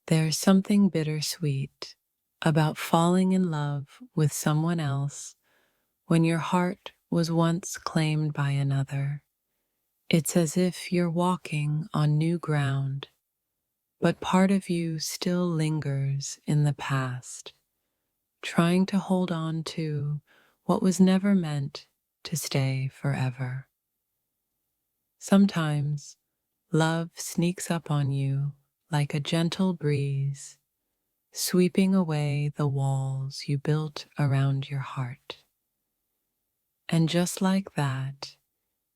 There's something bittersweet about falling in love with someone else when your heart was once claimed by another. It's as if you're walking on new ground, but part of you still lingers in the past, trying to hold on to what was never meant to stay forever. Sometimes love sneaks up on you like a gentle breeze, sweeping away the walls you built around your heart. And just like that,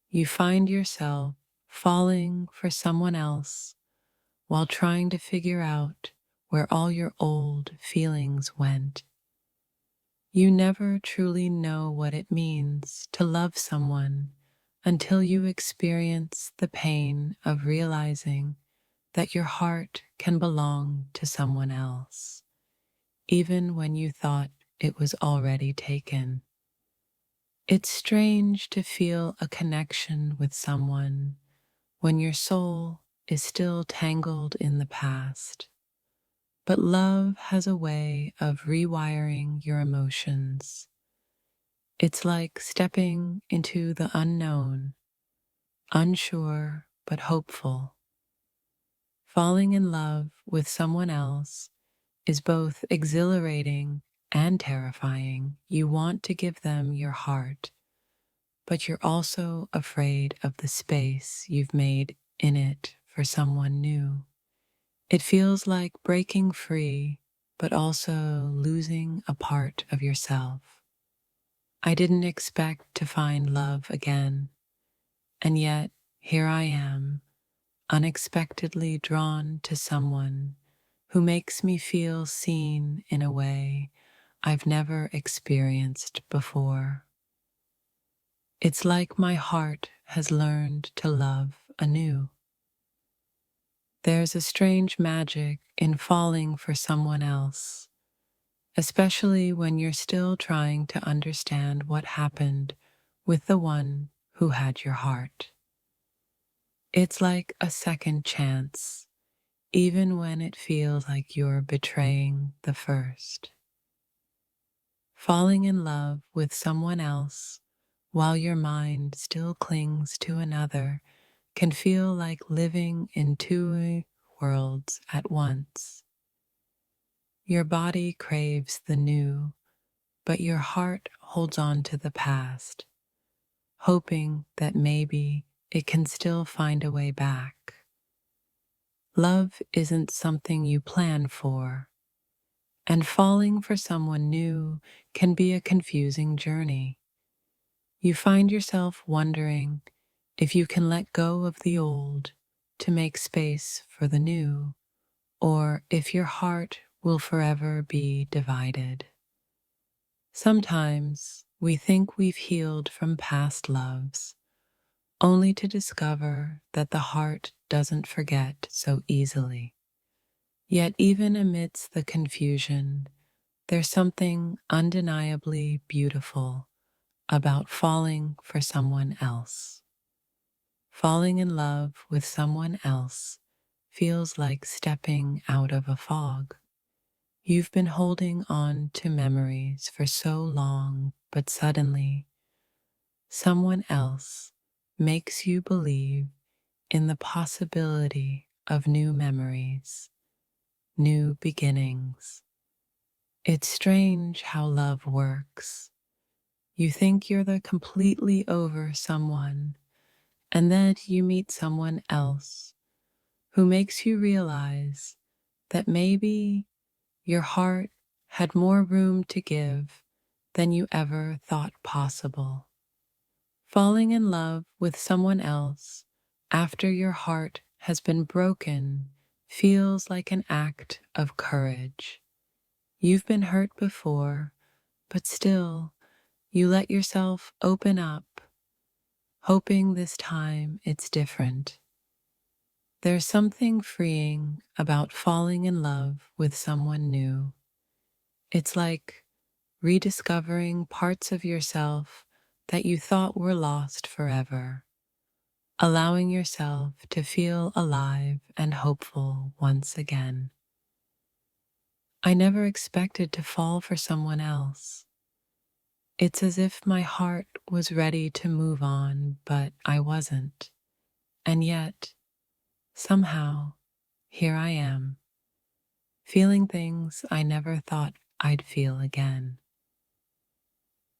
you find yourself falling for someone else while trying to figure out where all your old feelings went. You never truly know what it means to love someone until you experience the pain of realizing that your heart can belong to someone else, even when you thought it was already taken. It's strange to feel a connection with someone when your soul is still tangled in the past. But love has a way of rewiring your emotions. It's like stepping into the unknown, unsure but hopeful. Falling in love with someone else is both exhilarating and terrifying. You want to give them your heart, but you're also afraid of the space you've made in it for someone new. It feels like breaking free, but also losing a part of yourself. I didn't expect to find love again, and yet here I am, unexpectedly drawn to someone who makes me feel seen in a way I've never experienced before. It's like my heart has learned to love anew. There's a strange magic in falling for someone else, especially when you're still trying to understand what happened with the one who had your heart. It's like a second chance, even when it feels like you're betraying the first. Falling in love with someone else while your mind still clings to another can feel like living in two worlds at once. Your body craves the new, but your heart holds on to the past, hoping that maybe it can still find a way back. Love isn't something you plan for, and falling for someone new can be a confusing journey. You find yourself wondering if you can let go of the old to make space for the new, or if your heart will forever be divided. Sometimes we think we've healed from past loves, only to discover that the heart doesn't forget so easily. Yet even amidst the confusion, there's something undeniably beautiful about falling for someone else. Falling in love with someone else feels like stepping out of a fog. You've been holding on to memories for so long, but suddenly, someone else makes you believe in the possibility of new memories, new beginnings. It's strange how love works. You think you're the completely over someone, and then you meet someone else who makes you realize that maybe your heart had more room to give than you ever thought possible. Falling in love with someone else after your heart has been broken feels like an act of courage. You've been hurt before, but still, you let yourself open up, hoping this time it's different. There's something freeing about falling in love with someone new. It's like rediscovering parts of yourself that you thought were lost forever, allowing yourself to feel alive and hopeful once again. I never expected to fall for someone else. It's as if my heart was ready to move on, but I wasn't. And yet, somehow, here I am, feeling things I never thought I'd feel again.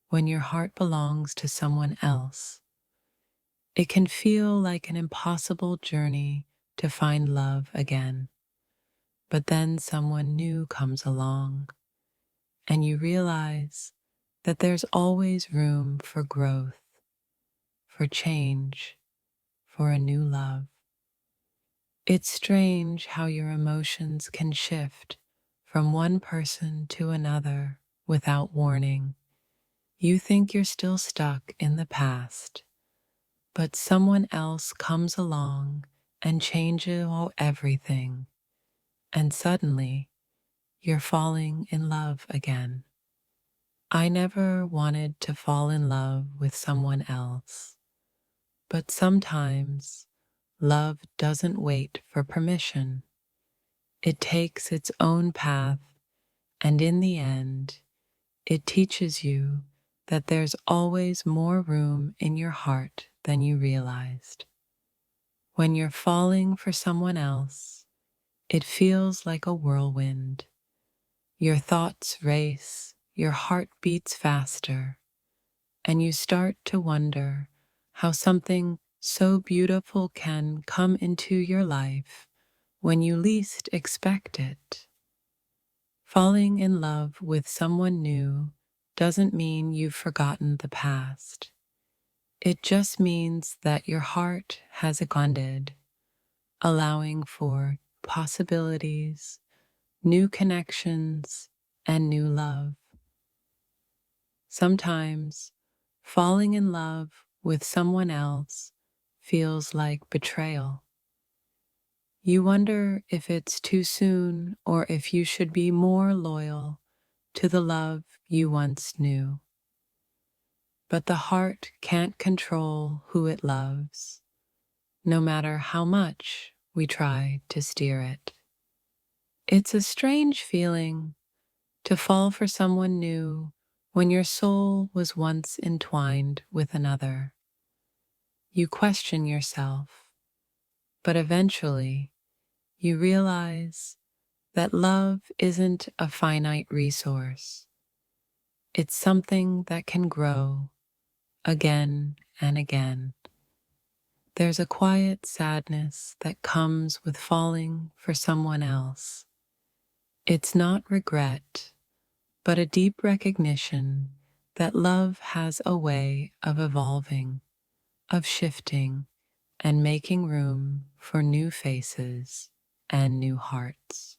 When your heart belongs to someone else, it can feel like an impossible journey to find love again. But then someone new comes along, and you realize that there's always room for growth, for change, for a new love. It's strange how your emotions can shift from one person to another without warning. You think you're still stuck in the past, but someone else comes along and changes everything, and suddenly you're falling in love again. I never wanted to fall in love with someone else, but sometimes love doesn't wait for permission. It takes its own path, and in the end, it teaches you that there's always more room in your heart than you realized. When you're falling for someone else, it feels like a whirlwind. Your thoughts race, your heart beats faster, and you start to wonder how something so beautiful can come into your life when you least expect it. Falling in love with someone new doesn't mean you've forgotten the past. It just means that your heart has expanded, allowing for possibilities, new connections, and new love. Sometimes falling in love with someone else feels like betrayal. You wonder if it's too soon or if you should be more loyal to the love you once knew. But the heart can't control who it loves, no matter how much we try to steer it. It's a strange feeling to fall for someone new when your soul was once entwined with another. You question yourself, but eventually you realize that love isn't a finite resource. It's something that can grow again and again. There's a quiet sadness that comes with falling for someone else. It's not regret, but a deep recognition that love has a way of evolving, of shifting, and making room for new faces and new hearts.